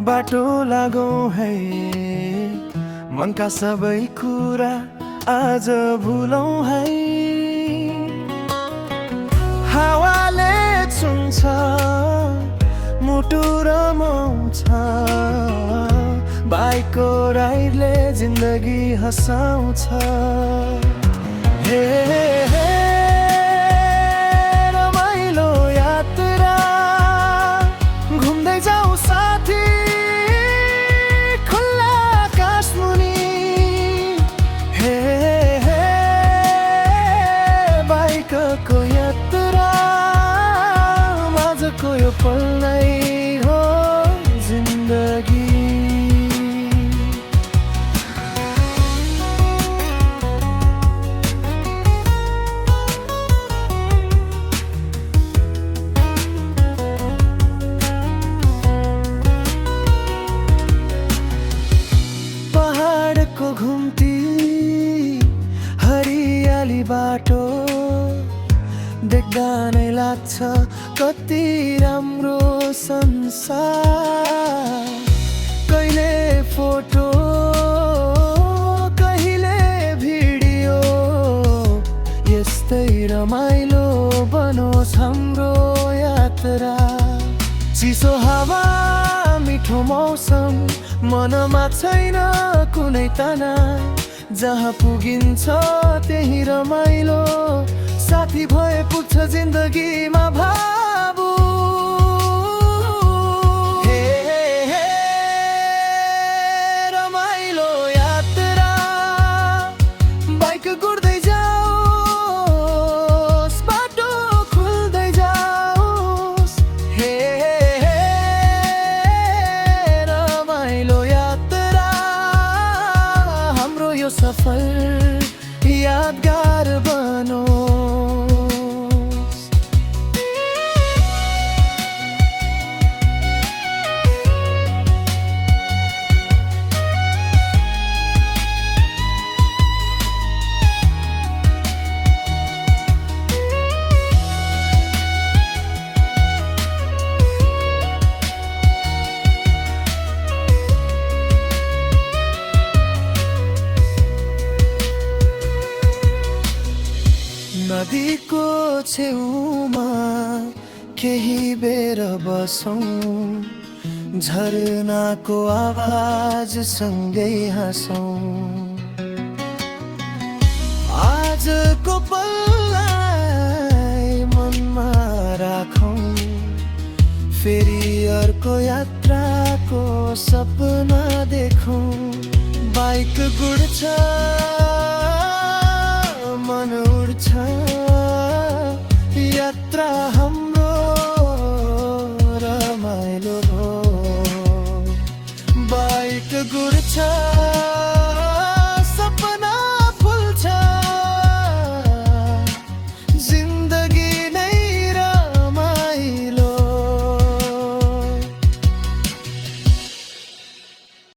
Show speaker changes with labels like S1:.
S1: बाटो लागौं है मनका सबै कुरा आज भुलौं है हावाले छुन्छ मुटु रमाउँछ बाइकको राइडले जिन्दगी हँसाउँछ हे रमाइलो यात्रा घुम्दै जाऊ साथी खुल्ला आकाश मुनि हे बाइकको यात्रा माझको यो पल नै हो जिन्दगी पहाडको घुम्ती हरियाली बाटो देख्दा नै लाग्छ कति राम्रो संसार कहिले फोटो कहिले भिडियो यस्तै रमाइलो बनोस् हाम्रो यात्रा चिसो हावा मिठो मौसम मनमा छैन कुनै तनाव जहाँ पुगिन्छ त्यही रमाइलो साथी भए पुग्छ जिन्दगीमा भावु हे रमाइलो यात्रा बाइक गुड्दै जाओस् बाटो खुल्दै जाओस् हे रमाइलो यात्रा हाम्रो यो सफल यादगार बनो नदीको छेउमा केही बेर बसौँ झरनाको आवाज सँगै हाँसौँ आजको पललाई मनमा राखौँ फेरि अर्को यात्राको सपना देखौँ बाइक गुड्छ मन उड्छ यात्रा हाम्रो रमाइलो हो बाइक गुड्छ